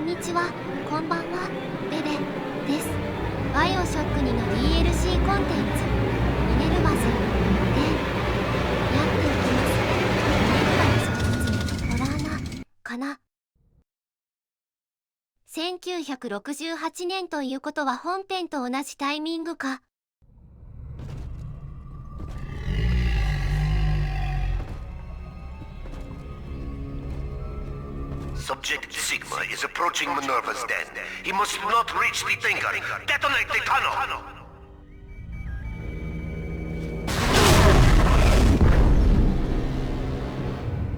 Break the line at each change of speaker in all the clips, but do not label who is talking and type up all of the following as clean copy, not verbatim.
んにちは、こんばんは、レレです。バイオショック2の DLC コンテンツ、ミネルバズでやっていきます。ミネルバの相続にホラーな、かな。1968年ということは本編と同じタイミングか。
Subject Sigma is approaching Minerva's den. He must not reach the thinker. Detonate the tunnel!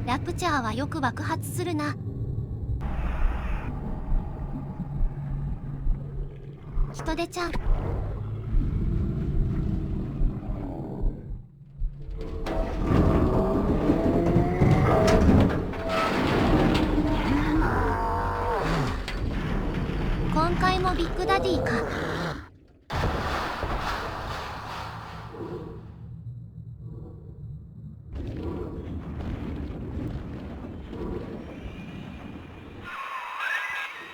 ラプチャーはよく爆発するな。人手ちゃん。今回もビッグダディか。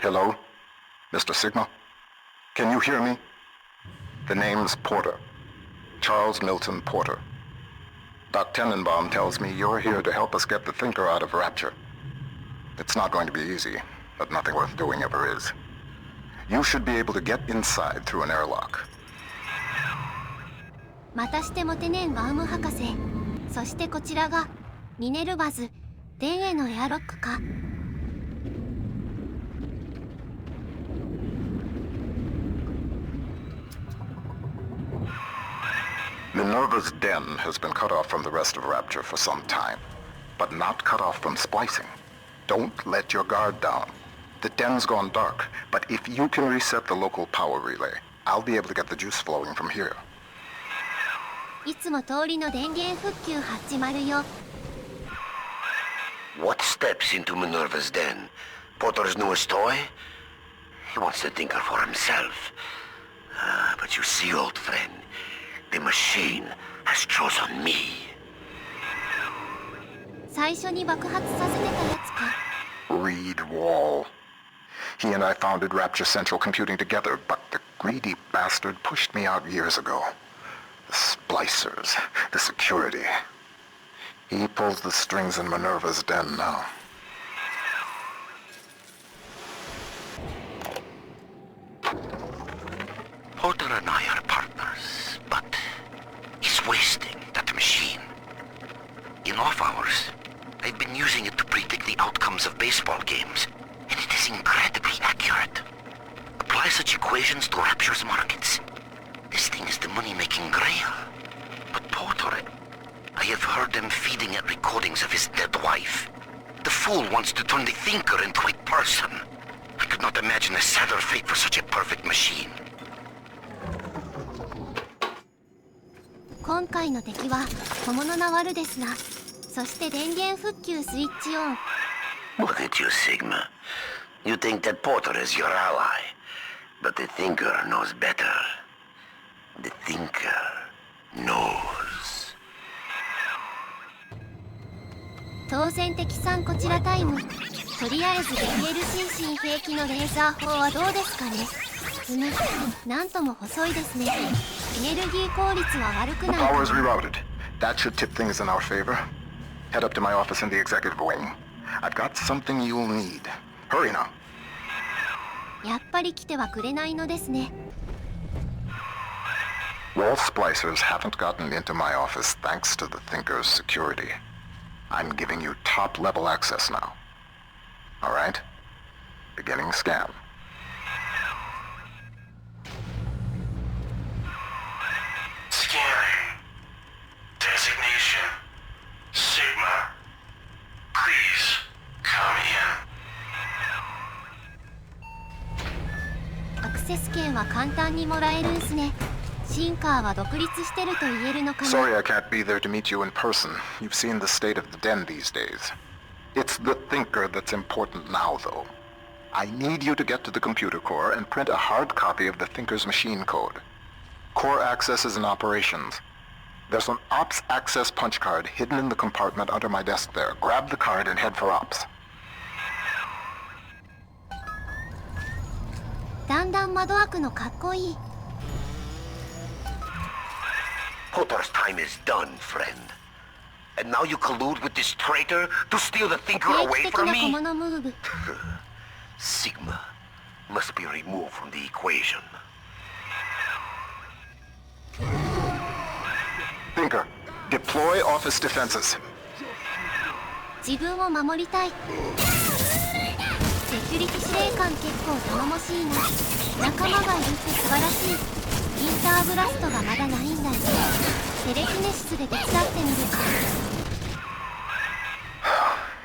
Hello, Mr. Sigma? Can you hear me? The name's Porter. Charles Milton Porter. Doc Tenenbaum tells me you're here to help us get the Thinker out of Rapture. It's not going to be easy, but nothing worth doing ever is. You should be able to get inside through an airlock.
またしてもテネンバウム博士。そしてこちらがミネルバズ、デンへのエアロックか。
Minerva's den has been cut off from the rest of Rapture for some time, but not cut off from splicing. Don't let your guard down. The den's gone dark, but if you can reset the local power relay, I'll be able to get the juice flowing from here.
いつも通りの電源復旧始まるよ。
What steps into Minerva's den? Porter's newest toy? He wants the Thinker for himself. But you see, old friend, the machine has chosen me.
最初に爆発させてたやつか。
Reed Wall. He and I founded Rapture Central Computing together, but the greedy bastard pushed me out years ago. The splicers, the security. He pulls the strings in Minerva's den now.
Porter and I are partners, but he's wasting that machine. In off hours, I've been using it to predict the outcomes of baseball games, and it is incredibly accurate. Apply such equations to Rapture's markets. This thing is the money-making grail. But Porter, I have heard them feeding it recordings of his dead wife. The fool wants to turn the Thinker into a person. I could not imagine a sadder fate for such a perfect machine.
今回の敵は小物なワルですな。そして電源復旧スイッチオン。
Look at you, Sigma. You think that Porter is your ally, but the Thinker knows better. The Thinker knows.
当然敵さんこちらタイム。とりあえず DLC 新兵器のレーザー砲はどうですかね。なんとも細いですね。エネルギー効率は悪くない。
The power's rerouted. That should tip things in our favor. Head up to my office in the executive wing. I've got something you'll need. Hurry now.
やっぱり来てはくれないのですね。
Wall splicers haven't gotten into my office thanks to the Thinker's security. I'm giving you top-level access now. All right? Beginning scan.
Scanning. Designation. Sigma. Please, come in.
アクセス権は簡単にもらえるんすね。シンカーは独立してると言えるのかな。
Sorry I can't be there to meet you in person. You've seen the state of the den these days. It's the Thinker that's important now, though. I need you to get to the computer core and print a hard copy of the Thinker's machine code. Core access is in operations. There's an Ops access punch card hidden in the compartment under my desk there. Grab the card and head for Ops.
三段窓枠のかっこいい。
Potter's time is done, friend. And now you collude with this traitor to steal the thinker
定
away
期的
from
な
me?
小物ムーブ。
Sigma must be removed from the equation.
Thinker, deploy office defenses.
自分を守りたい。セキュリティ司令官結構頼もしいな。仲間がいるって素晴らしい。インターブラストがまだないんだよ。テレキネシスで手伝ってみるか。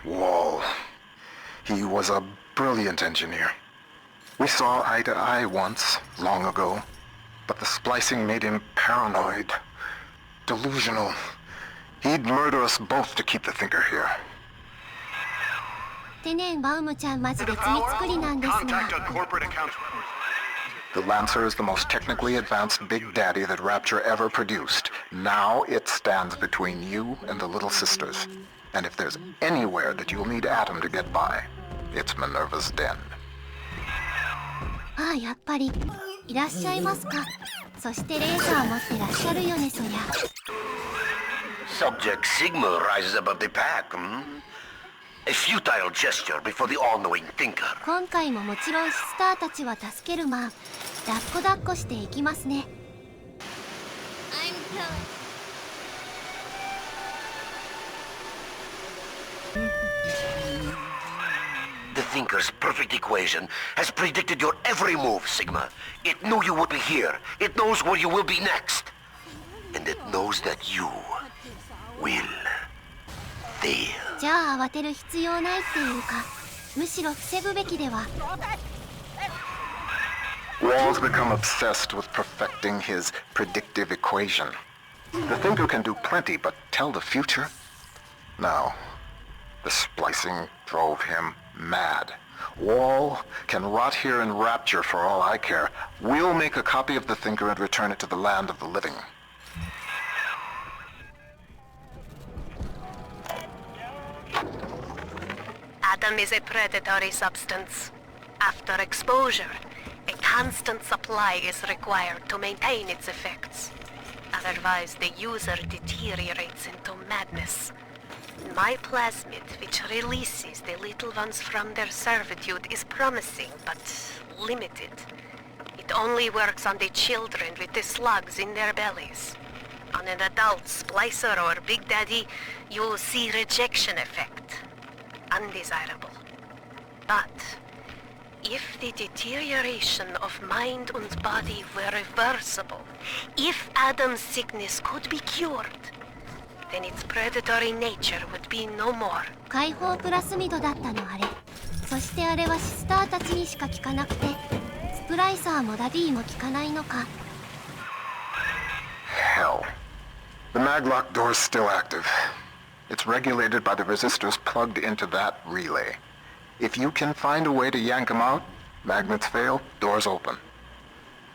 Wall. He was a brilliant engineer. We saw eye to eye once, long ago, but the splicing made him paranoid, delusional. He'd murder us both to keep the thinker here.
テネンバウムちゃんマジ別に作りなんですが。
The Lancer is the most technically advanced Big Daddy that Rapture ever produced. Now it stands between you and the Little Sisters. And if there's anywhere that you'll need Atom to get by, it's Minerva's den.
ああ、やっぱり。いらっしゃいますか。そしてレーザー持ってらっしゃるよね、そりゃ。
Subject Sigma rises above the pack, A futile gesture before the all-knowing thinker.
今回ももちろんシスターたちは助けるマン。抱っこ抱っこしていきますね。
The Thinker's perfect equation has predicted your every move, Sigma. It knew you would be here. It knows where you will be next. And it knows that you will fail.
じゃあ慌てる必要ないっていうか、むしろ防ぐべきでは。
Wall's become obsessed with perfecting his predictive equation. The Thinker can do plenty, but tell the future? No. The splicing drove him mad. Wall can rot here in Rapture for all I care. We'll make a copy of the Thinker and return it to the land of the living.
Atom is a predatory substance. After exposure, a constant supply is required to maintain its effects. Otherwise, the user deteriorates into madness. My plasmid, which releases the little ones from their servitude, is promising, but limited. It only works on the children with the slugs in their bellies. On an adult splicer or Big Daddy, you'll see rejection effect. Undesirable. But if the deterioration of mind and body were reversible, if Adam's sickness could be cured, then its predatory nature would be no more.
解放プラスミドだったのあれ。そしてあれはシスターたちにしか効かなくて、スプライサーもダディも効かないのか。
Hell. The maglock door's still active. It's regulated by the resistors plugged into that relay. If you can find a way to yank them out, magnets fail, doors open.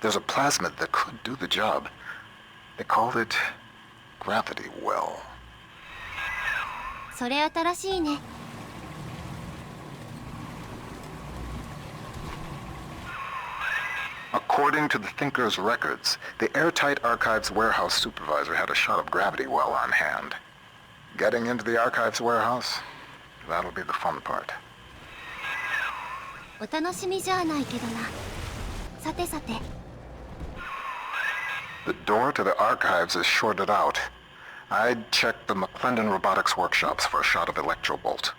There's a plasmid that could do the job. They called it Gravity Well.
それ新しいね。
According to the Thinker's records, the airtight archives warehouse supervisor had a shot of Gravity Well on hand. Getting into the archives warehouse, that'll be the fun part.
お楽しみじゃないけどな。さてさて。
The door to the archives is shorted out. I'd check the McClendon Robotics workshops for a shot of Electrobolt.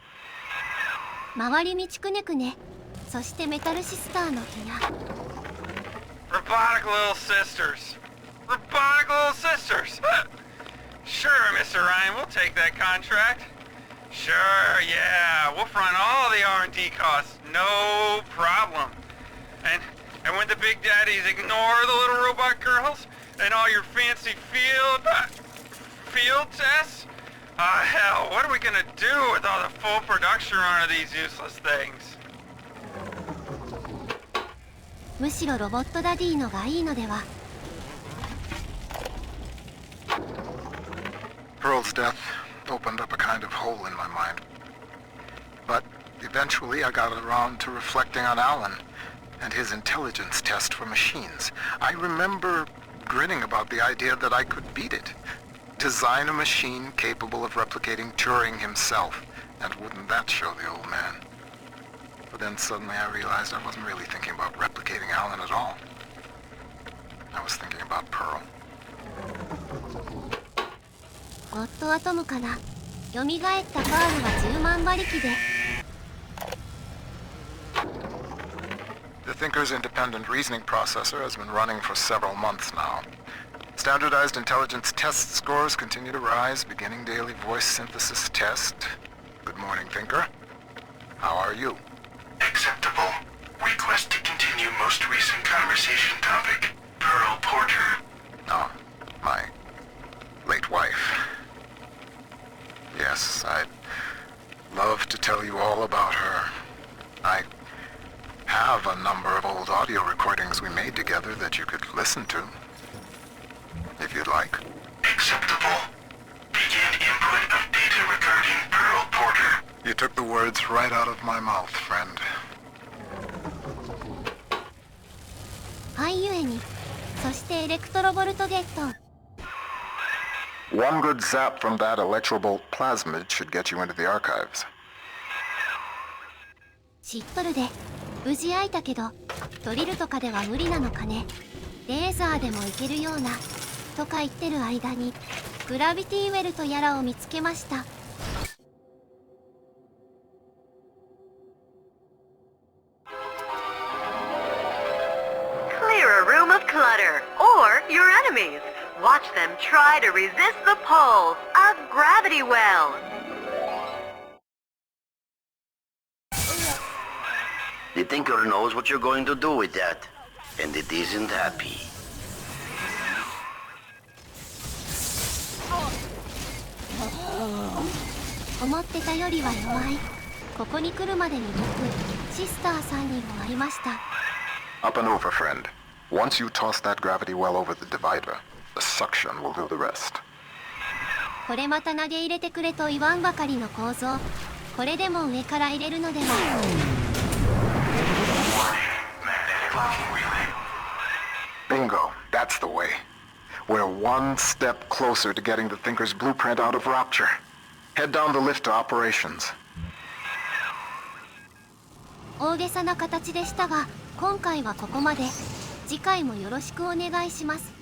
周り道くねくね。そしてメタルシスターの部屋。
Robotic little sisters. Robotic little sisters. Sure, Mr. Ryan, we'll take that contract. Sure, yeah, we'll front all the R&D costs, no problem. And when the big daddies ignore the little robot girls and all your fancy field tests, hell, what are we gonna do with all the full production run of these useless things?
むしろロボットダディのがいいのでは。
Pearl's death opened up a kind of hole in my mind. But eventually I got around to reflecting on Alan. and his intelligence test for machines. I remember grinning about the idea that I could beat it. Design a machine capable of replicating Turing himself. And wouldn't that show the old man? But then suddenly I realized I wasn't really thinking about replicating Alan at all. I was thinking about Pearl.
ゴッドアトムから蘇ったパールは10万馬力で
The Thinker's independent reasoning processor has been running for several months now. Standardized intelligence test scores continue to rise, beginning daily voice synthesis test. Good morning, Thinker. How are you?
Acceptable. Request to continue most recent conversation topic. Pearl Porter.
Oh, my late wife. Yes, I'd love to tell you all about her. I have a number of old audio recordings we made together that you could listen to, if you'd like.
Acceptable. Begin input of data regarding Pearl Porter.
You took the words right out of my mouth, friend.
はいゆえに、そしてエレクトロボルトゲット
One good zap from that electrobolt plasmid should get you into the archives.
知っとるで無事会えたけどドリルとかでは無理なのかね。レーザーでもいけるようなとか言ってる間にグラビティウェルとやらを見つけました。
Clear a room of clutter, or your enemies. Watch them try to resist the pull of gravity well.
The Thinker knows what you're going to do with that, and it isn't happy.
思ってたよりは弱い。ここに来るまでに僕シスターさんにも会いました。
Up and over, friend. Once you toss that gravity well over the divider, the suction will do the rest.
これまた投げ入れてくれと言わんばかりの構造。これでも上から入れるのでは。
Bingo, that's the way. We're one step closer to getting the Thinker's blueprint out of Rapture. Head down the lift to operations.
大げさな形でしたが、今回はここまで。次回もよろしくお願いします。